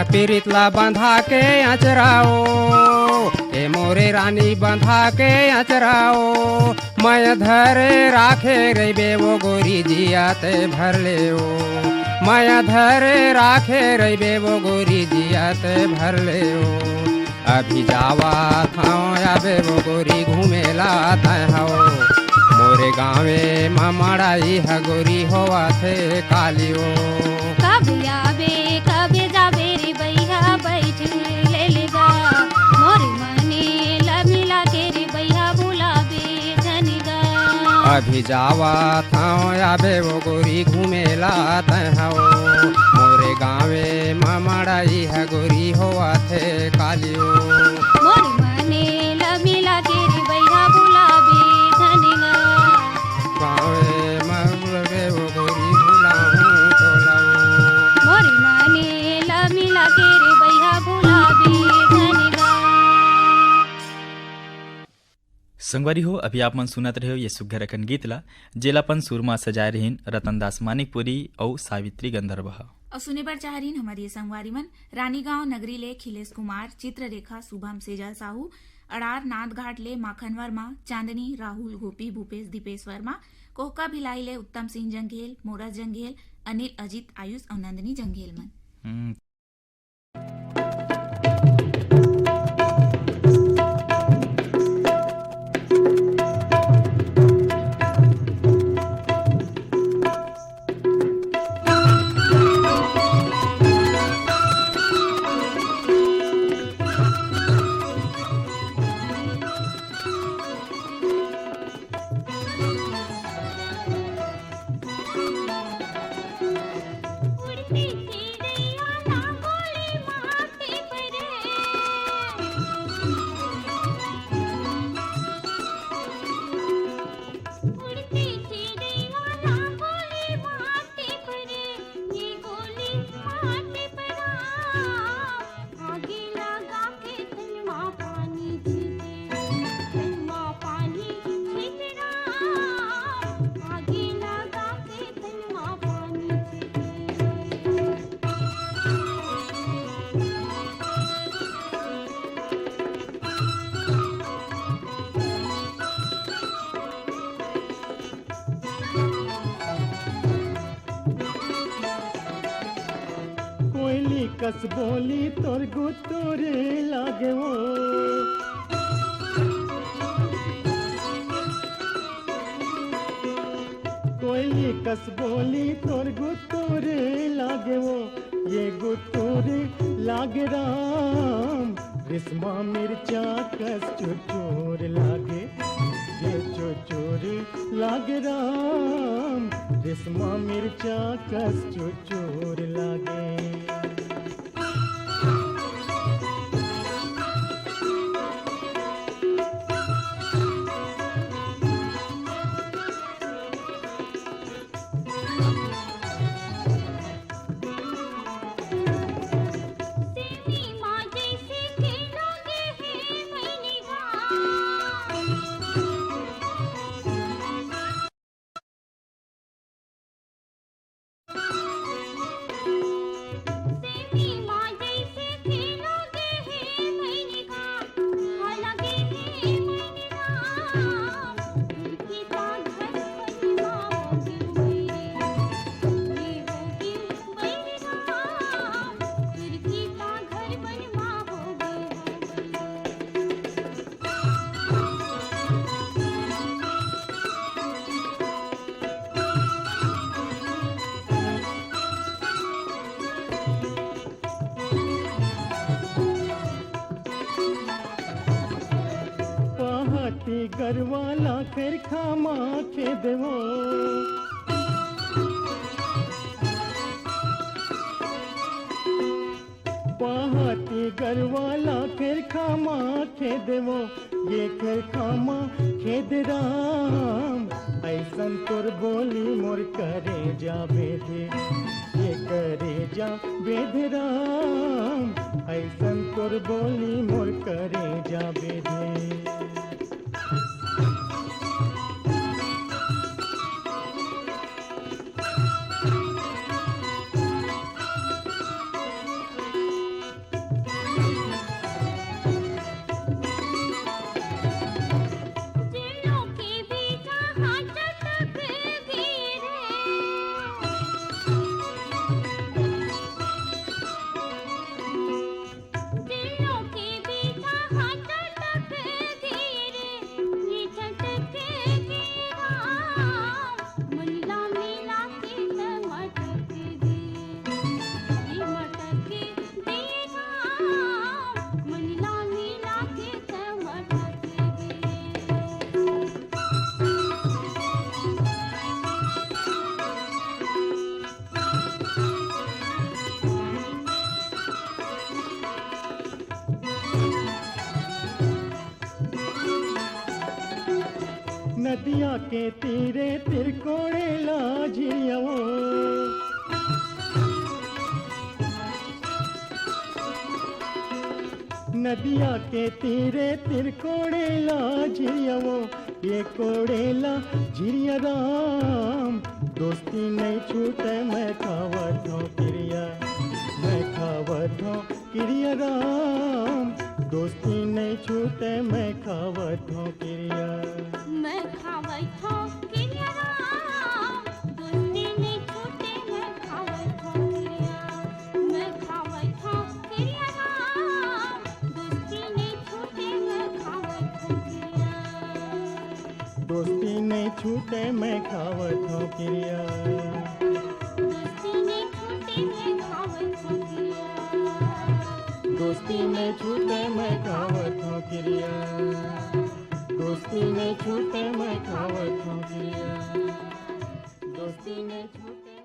पीरितला बंधा के अचराओ, ए मोरे रानी बंधा के अचराओ, मैं धरे राखे रे वो गोरी जियाते भर ले ओ, मैं धरे राखे रे वो गोरी जियाते भर ले ओ। अभी जावा था अबे वो गोरी घूमेला तहो, मोरे गाँवे ममड़ाई है गोरी होवा थे कालियो। कब आबे कब जाबे रे भैया बैठ ले लेगा, मोरे मने लमिला के रे भैया बुलाबे धनिगा। अभी जावा था अबे वो गोरी घूमेला तहो, मोरे गाँवे ममड़ाई है गोरी होवा थे कालियो। मोरे मने लमिला के रे भैया बुलाबे धनिगा। गाँवे ममड़े वो गोरी भुलाऊं तो लाऊं, मोरे मने लमिला के रे भैया बुलाबे धनिगा। संगवारी हो अभी आप मन सुनत रहे हो ये सुघर अकन गीत ला जेलापन सुरमा सजाए रहीन रतनदास मानिकपुरी और सावित्री गंधर्व। और सुने पर चाह रही हमारी ये संगवारी मन रानीगांव नगरी ले खिलेश कुमार, चित्ररेखा शुभम सेजल साहू, अड़ार नाथ घाट ले माखन वर्मा, चांदनी राहुल गोपी भूपेश दीपेश वर्मा, कोहका भिलाई ले उत्तम सिंह जंघेल, मोरा जंघेल, अनिल अजित आयुष और नंदनी जंघेल मन। कस बोली तोर गुतुरे लागे वो, कोयली कस बोली तोर गुतुरे लागे वो, ये गुतुरे लागे राम, रिस्मा मिर्चा कस चुचूर लागे, ये चुचूर लागे राम, रिस्मा मिर्चा कस चुचूर लागे। गरवाला फिर खामा के देवो, पहाती गरवाला फिर खामा के देवो, ये फिर खामा खेद राम, ऐसन तोर बोली मोर करे जा बेदे, ये करे जा बेद राम, ऐसन तोर बोली मोर करे जा बेदे। नदिया के तीरे तिरकोड़ेला झिरियाओ नदिया के तीरे तिरकोड़ेला झिरियाओ ये कोड़ेला झिरिया राम दोस्ती नहीं छूटे मैं खावत हूँ क्रिया मैं खावत हूँ क्रिया राम दोस्ती नहीं छूटे मैं खावत हूँ क्रिया मैं खावत हूँ क्रिया राम दोस्ती नहीं छूटे मैं खावत हूँ क्रिया मैं खावत हूँ क्रिया राम दोस्ती नहीं छूटे मैं खावत हूँ क्रिया दोस्ती नहीं छूटे मैं खावत हूँ क्रिया दोस्ती नहीं छूटे मैं खावत हूँ क्रिया दोस्ती नहीं छूटे मैं खावत हूँ क्रिया दोस्ती नहीं छूटे मैं खावत हूँ क्रिया दोस्ती नहीं छूटे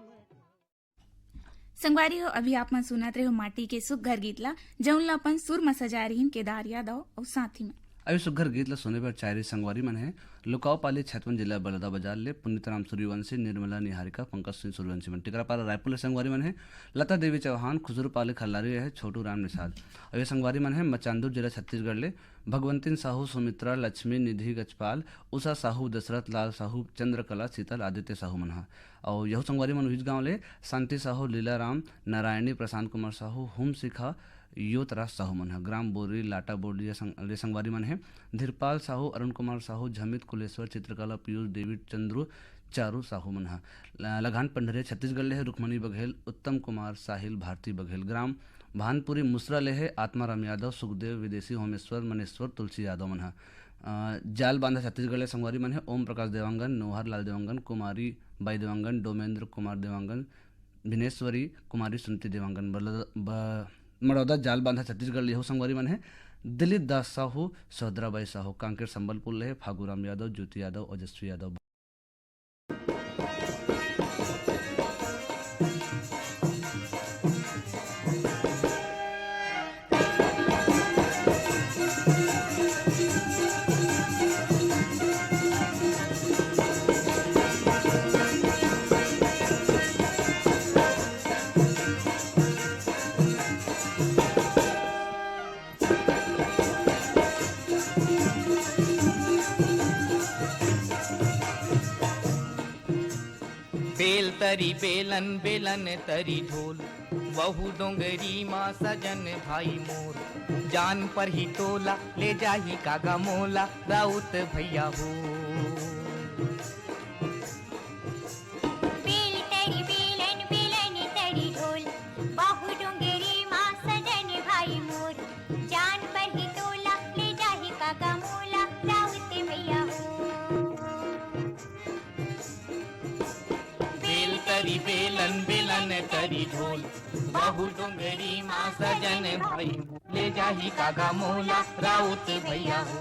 संगवारी हो अभी आप मन सुनत रहे हो माटी के सुख घर गीतला जौन ला अपन सुर में सजा रही केदार यादव और साथी में अभी सुघर गीत ला सुने पर चायरी संगवारी मन है लुकाव पाली छैतवन जिला बलदा बाजार ले पुण्यतराम सूर्यवंशी निर्मला निहारिका पंकज सिंह सूर्यवंशी मन टिकरा पारा रायपुर ले संगवारी मन है लता देवी चौहान खुजरू पाली खल्लारी है छोटू राम निषाद और ये संगवारी मन है मचांदुर जिला छत्तीसगढ़ ले भगवंतिन साहू सुमित्रा लक्ष्मी निधि गजपाल उषा साहू दशरथ लाल साहू चंद्रकला शीतल आदित्य साहू मन है और यह संगवारी मन उहिज गाँव ले शांति साहू लीलाराम नारायणी प्रशांत कुमार साहू हुम शिखा योतराज साहू मन है ग्राम बोरी लाटा बोर्डी ले संगवारी मन है धीरपाल साहू अरुण कुमार साहू झमित कुलेश्वर चित्रकला पीयूष देवी चंद्रू चारू साहू मन है लगान पंडरिया छत्तीसगढ़ ले है रुक्मणी बघेल उत्तम कुमार साहिल भारती बघेल ग्राम भानपुरी मुसरा ले है आत्माराम यादव सुखदेव विदेशी होमेश्वर मनेश्वर तुलसी यादव मन है जाल बांधा छत्तीसगढ़ ले संगवारी मन है ओम प्रकाश देवांगन नोहर लाल देवांगन कुमारी बाई देवांगन डोमेंद्र कुमार देवांगन भिनेश्वरी कुमारी सुनती देवांगन मड़ौदा जाल बांधा छत्तीसगढ़ ले हो संगवारी मन है दिलीप दास साहू सोहदराबाई साहू कांकेर संबलपुर ले फागूराम यादव ज्योति यादव ओजस्वी यादव बेल तरी बेलन बेलन तरी ढोल बहु डोंगरी माँ सजन भाई मोर जान पर ही तोला ले जाही कागा मोला राउत भैया हो बेल तरी बेलन बेलन तरी ढोल बाहु डोंगरी माँ सजन भाई मोर जान पर ही तोला ले जाही काका मोला राउत भैया हो बेल तरी बेलन बेलन तरी ढोल बहु डोंगरी माँ सजन भाई ले जाही कागा मोला राउत भैया हो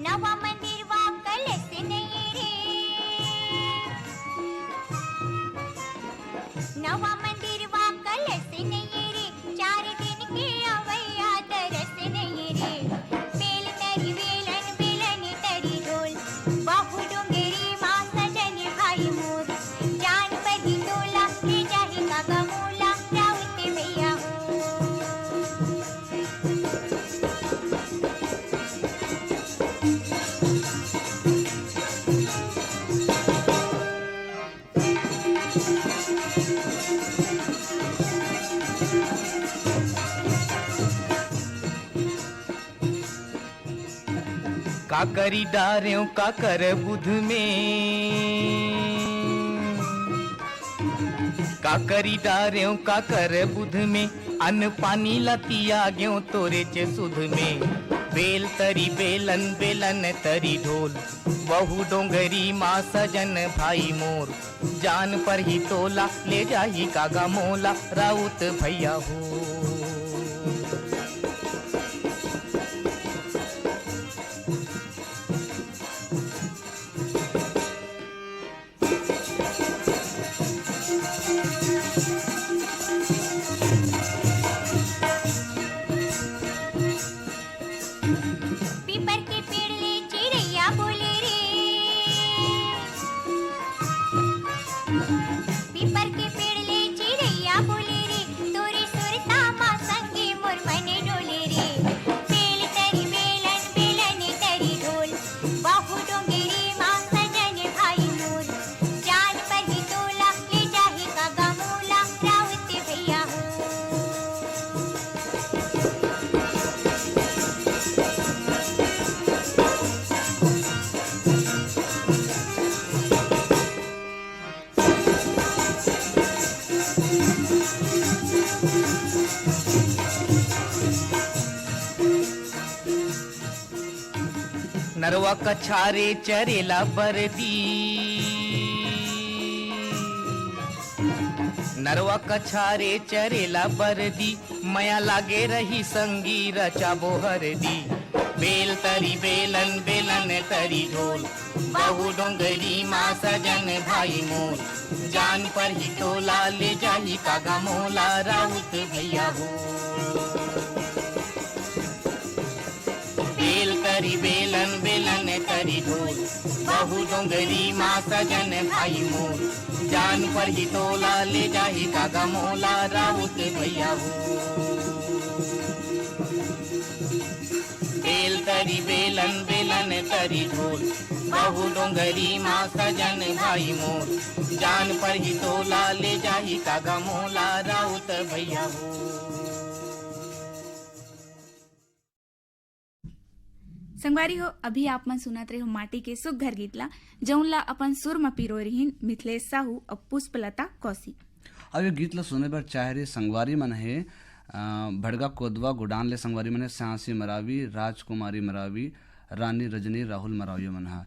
नवा मंदिर वा कलश नहीं रे नवा मंदिर वा कलश नहीं रे 4 दिन के अवैया तरस नहीं रे बेल तरी बेलन बेलन तरी ढोल बाहु डोंगरी माँ सजन भाई मोर जान पर ही तोला ले जाही काका मोला राउत भैया हो का करी डार्यों का कर बुध में का करी डार्यों का कर बुध में अन्न पानी लतिया ग्यों तोरे चे सुध में बेल तरी बेलन बेलन तरी ढोल बहु डोंगरी माँ सजन भाई मोर जान पर ही तोला ले जाही कागा मोला राउत भैया हो नरवा कछारे चरेला बरदी, नरवा कछारे चरेला बरदी, मया लागे रही संगी रचा बोहरदी। बेल तरी बेलन बेलन तरी ढोल, बहु डोंगरी माँ सजन भाई मोल, जान पर ही तोला ले जाही कागा मोला राउत भैया हो। बेल तरी बेलन बेलन तरी ढोल, बहु डोंगरी माँ सजन भाई मोल, जान पर ही तोला ले जाही कागा मोला राउत भैया हो। बेल तरी बेलन बेलन तरी ढोल, बहु डोंगरी माँ सजन भाई मोल, जान पर ही तोला ले जाही कागा मोला राउत भैया हो। संगवारी हो, अभी आप मन सुनत रहे हो माटी के सुघर गीतला, जौनला अपन सुर में पिरो रहीन मिथिलेश साहू और पुष्पलता कौशिक। अब ये गीत ला सुने बर चाहे रे संगवारी मन है भड़गा कोदवा गुडान ले संगवारी मन है स्यासी मरावी, राजकुमारी मरावी, रानी रजनी राहुल मरावी मन है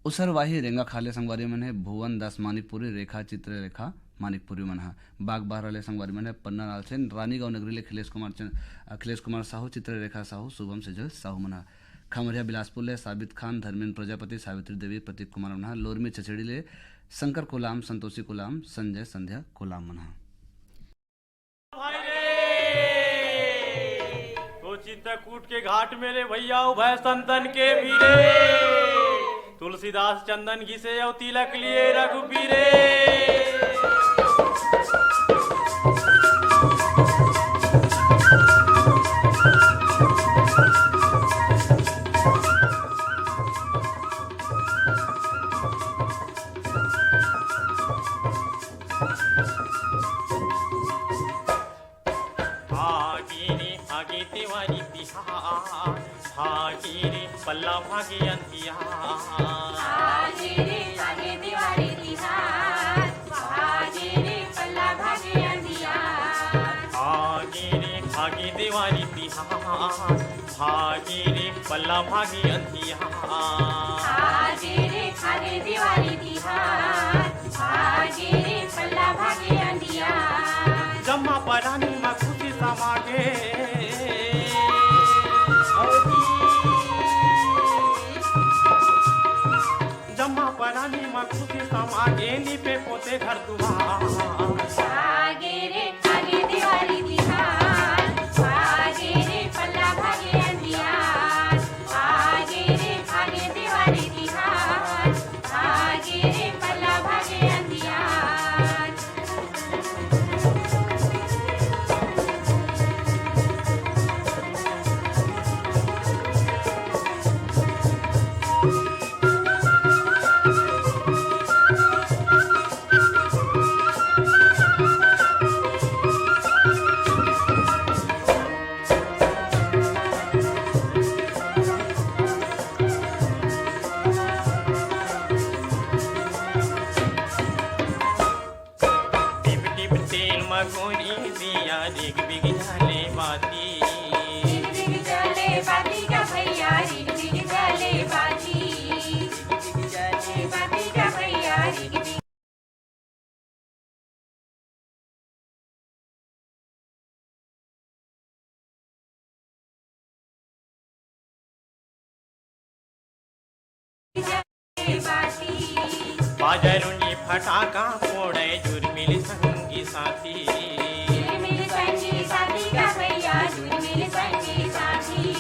उसरवाही रेंगा खाले संगवारी मन है भुवन दास मानिकपुरी, रेखा चित्र रेखा मानिकपुरी मन है बाग बाहर ले संगवारी मन है पन्ना लाल सेन, रानी गांव नगरी ले अखिलेश कुमार साहू, चित्र रेखा साहू, शुभम सेजल साहू मन है खमरिया बिलासपुर ले साबित खान, धर्मेंद्र प्रजापति, सावित्री देवी, प्रतीक कुमार मन है लोरमी चचेड़ी ले शंकर कोलाम, संतोषी कोलाम, संजय संध्या कोलाम मन है। चित्रकूट के घाट मेरे भैया भय संतन के वीरे, तुलसीदास चंदन घिसे और तिलक लिए रघुबीरे। पल्ला भागी अंतिया, आगे रे आगे दिवाली तिहार, आगे रे पल्ला भागे अंधिया, आगे रे आगे दिवाली तिहार, भागे रे पल्ला भागी अंतिया, आगे रे आगे दिवाली तिहार, आगे रे पल्ला भागे अंधिया। जम्मा परानी में खुशी समागे, जम्मा परानी में खुशी समागे, निपे पोते घर दुआर। आगे रे आगे दिवाली तिहार, आगे रे पल्ला भागे अंधिया, आगे रे आगे दिवाली तिहार, आगे रे पल्ला भागे अंधिया। मगोरी दिया रिग बिग झाले बाती, रिग रिग जले बाती का भैया, रिग रिग जले बाती, रिग रिग जले बाती का भैया, रिग रिग। बाजरुनी फटाका फोड़े जुर्मिल संगी साथी, जुर्मिल संगी साथी का भैया, जुर्मिल संगी साथी,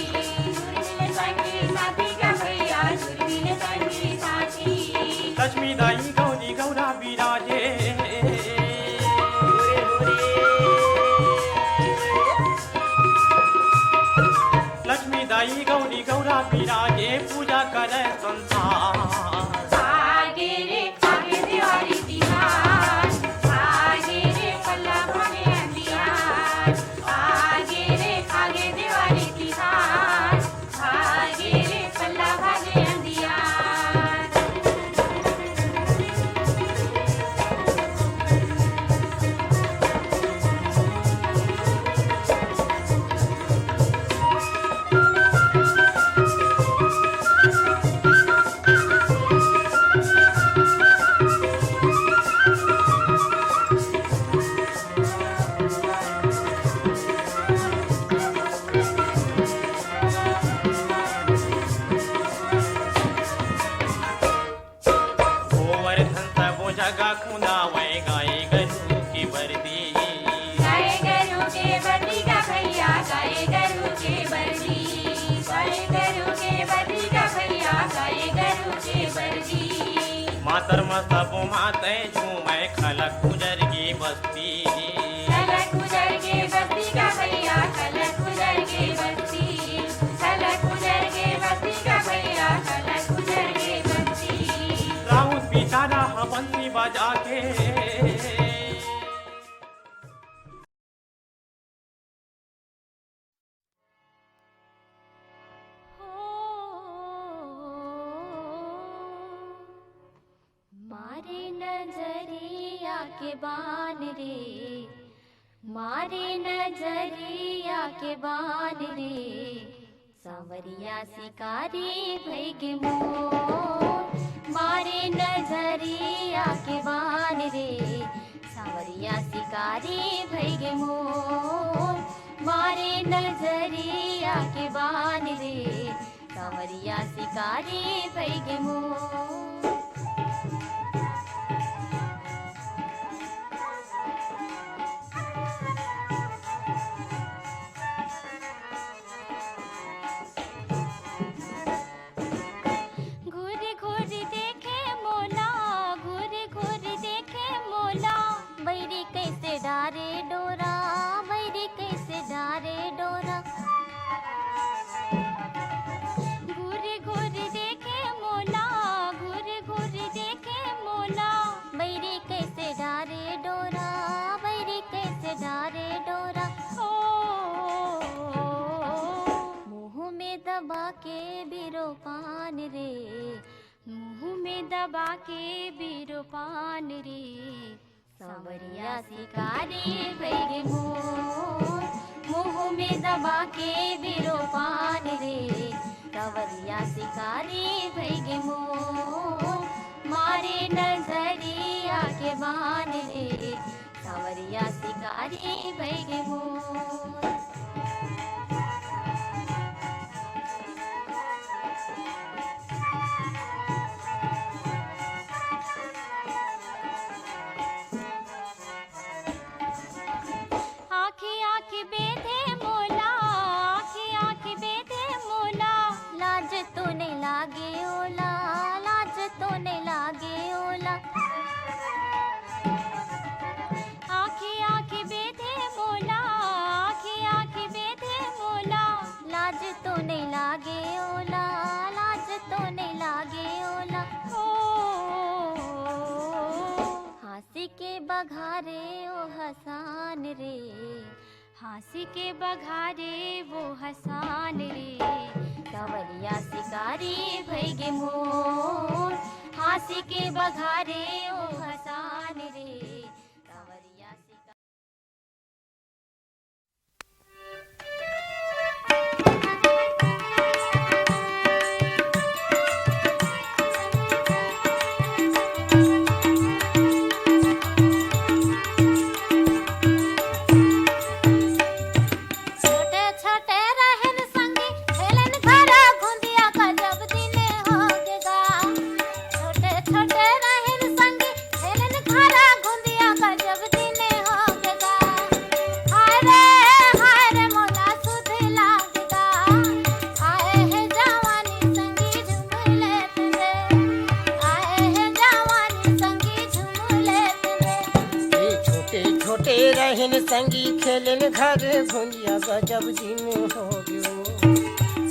जुर्मिल संगी साथी का भैया, जुर्मिल संगी साथी। लक्ष्मी दाई गौरी गौरा विराजे, लक्ष्मी दाई गौरी गौरा विराजे, पूजा करे संसार। आगे रे आगे दिवाली तिहार, आगे मातर में सब माते झूमे खलक गुजर की बस्ती खलक गुजर के बस्ती का भैया खलक गुजर के बस्ती खलक गुजर के बस्ती का भैया खलक गुजर के बस्ती राउत बिचारा बंसी बजा के मारे नजरिया के बान रे मारे नजरिया के बान रे सांवरिया शिकारी भैगे मोर मारे नजरिया के बान रे सांवरिया शिकारी भैगे मोर मारे नजरिया के बान रे सांवरिया शिकारी भैगे मोर डारे डोरा बैरी कैसे डारे डोरा घूरे घूरे देखे मोला घूरे घूरे देखे मोला बैरी कैसे डारे डोरा बैरी कैसे डारे डोरा ओ मुँह में दबा के बिरो पान रे मुँह में दबा के बिरो पान रे सांवरिया शिकारी भैगे मोर मुँह में दबा के बिरो पान रे सांवरिया शिकारी भैगे मोर मारे नजरिया के बान रे सांवरिया शिकारी भैगे मोर बघारे ओ हसान रे हांसी के बघारे वो हसान रे सांवरिया शिकारी भैगे मोर हांसी के बघारे ओ हसान रे सांवरिया संगी खेलन घर भुंजिया गजब दिन हो गयो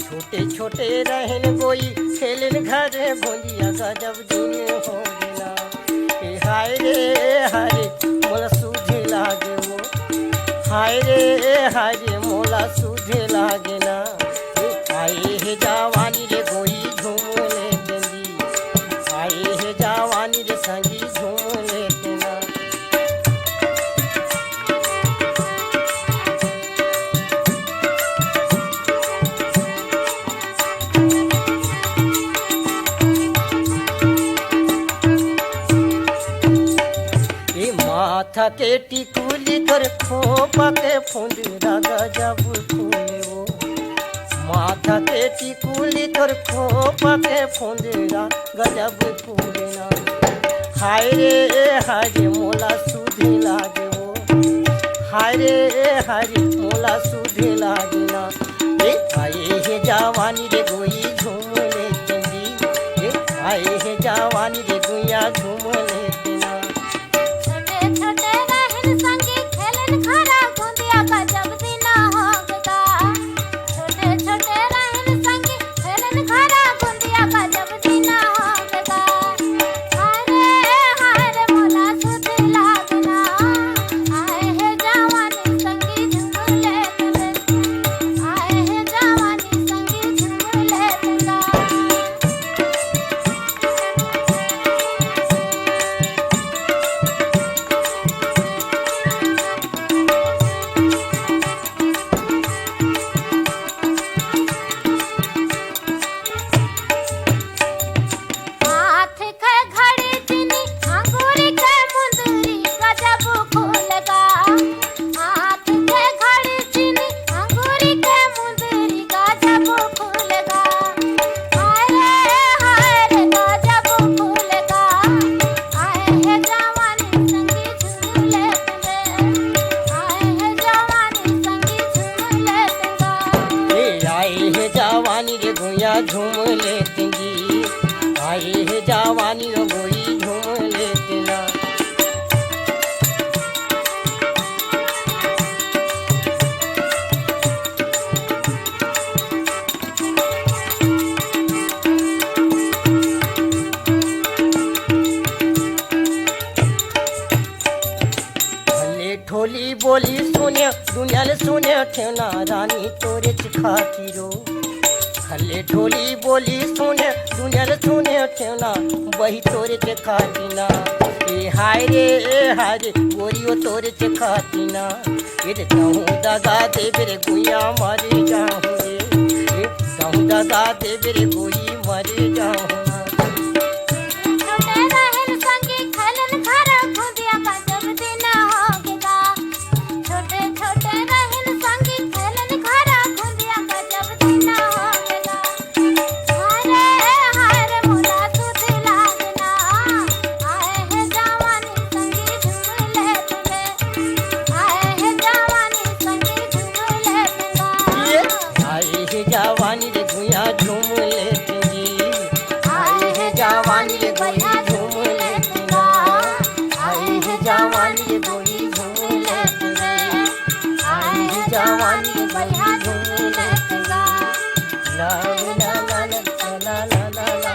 छोटे छोटे रहन गोई खेलन घर भुंजिया गजब दिन हो गया हाय रे मोला सूझे लागे वो हाय रे मोला सूझे लागे ना आए हे जवानी रे गोई झूमले देंदी आए हे जवानी रे संगी झूमले देना माथा के टिकुली तोर खोपा के फुंदरा गजब फूले वो माथा के टिकुली तोर खोपा के फुंदरा गजब फूले ना हाय रे मोला सूझे लागे वो हाय रे मोला सूझे लागे ना आए हे जवानी रे गोई झूमले चंदी आए हे जवानी रे गुइया झूम गुइया झूम लेती जी, आए है जवानी ओ गोरी झूम लेती ना। ठोली बोली सुने दुनियाल सुने ठेवना रानी तोरे खातिरो। हल्ले ठोली बोली सुने दुनियाल सुने ठेवना वही तोरे खातिना। ए हाय रे गोरियो तोरे खातिना। ये कहूँ दगा दे बेरे गुइया मरे जाऊँ रे, कहूँ दगा दे बेरे गोई मरे जाऊँ ना। जवानी रे गुइया झूम लेती जी, आए है जवानी रे गुइया झूम लेती ना। आए है जवानी रे गुइया झूम लेती रे, आए है जवानी रे गुइया झूम लेती ना। ला ला ला ला ला ला ला।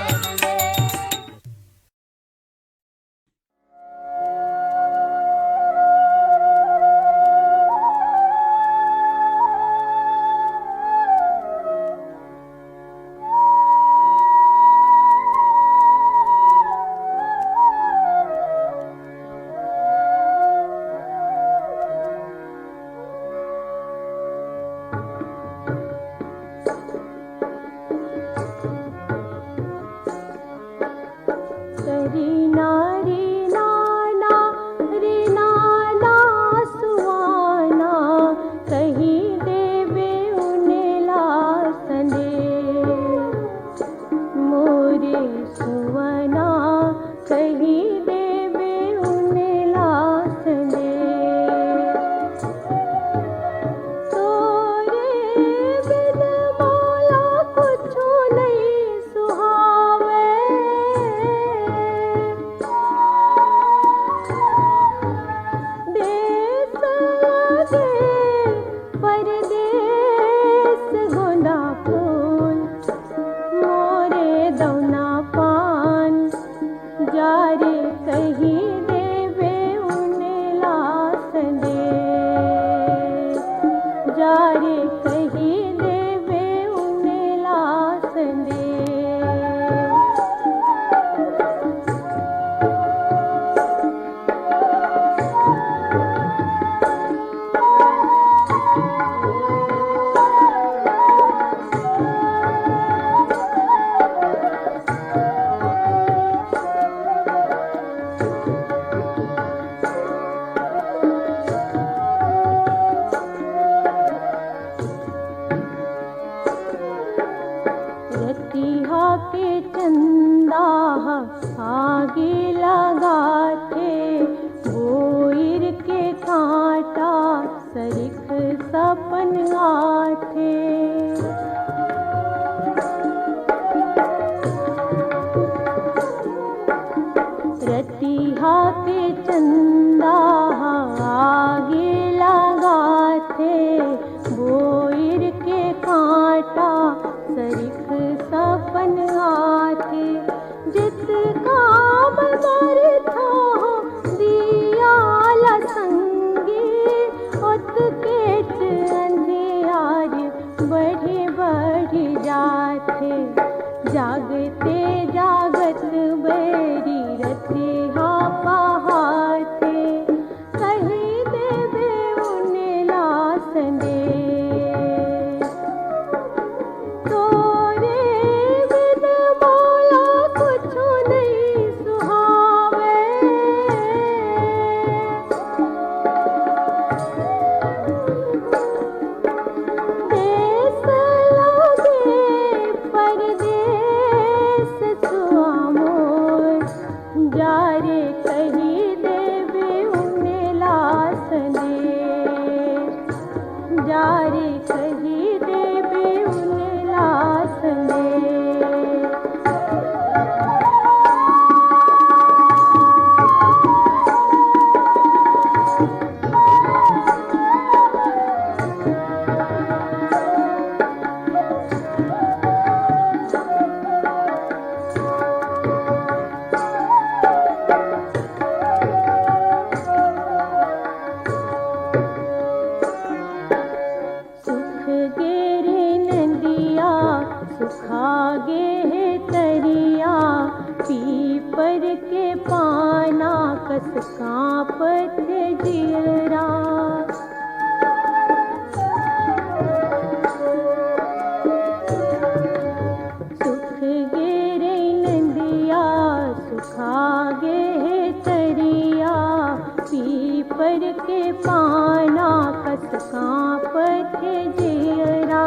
पाना कस कांपत जियरा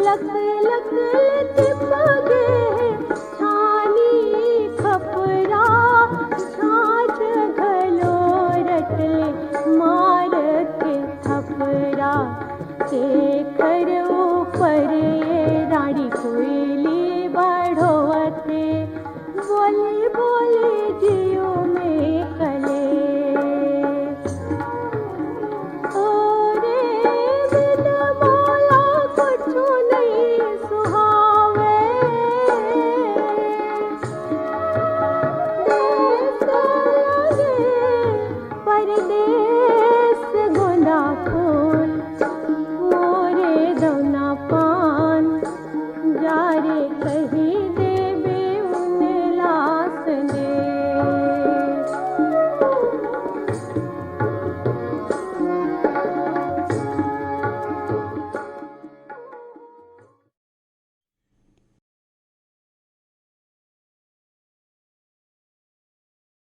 लक लक चिपके छानी खपरा छाछ घलो रटले मार के थपरा के कर ऊपर रानी कोयली बढ़ोते बोले बोले जियो में कले परदेस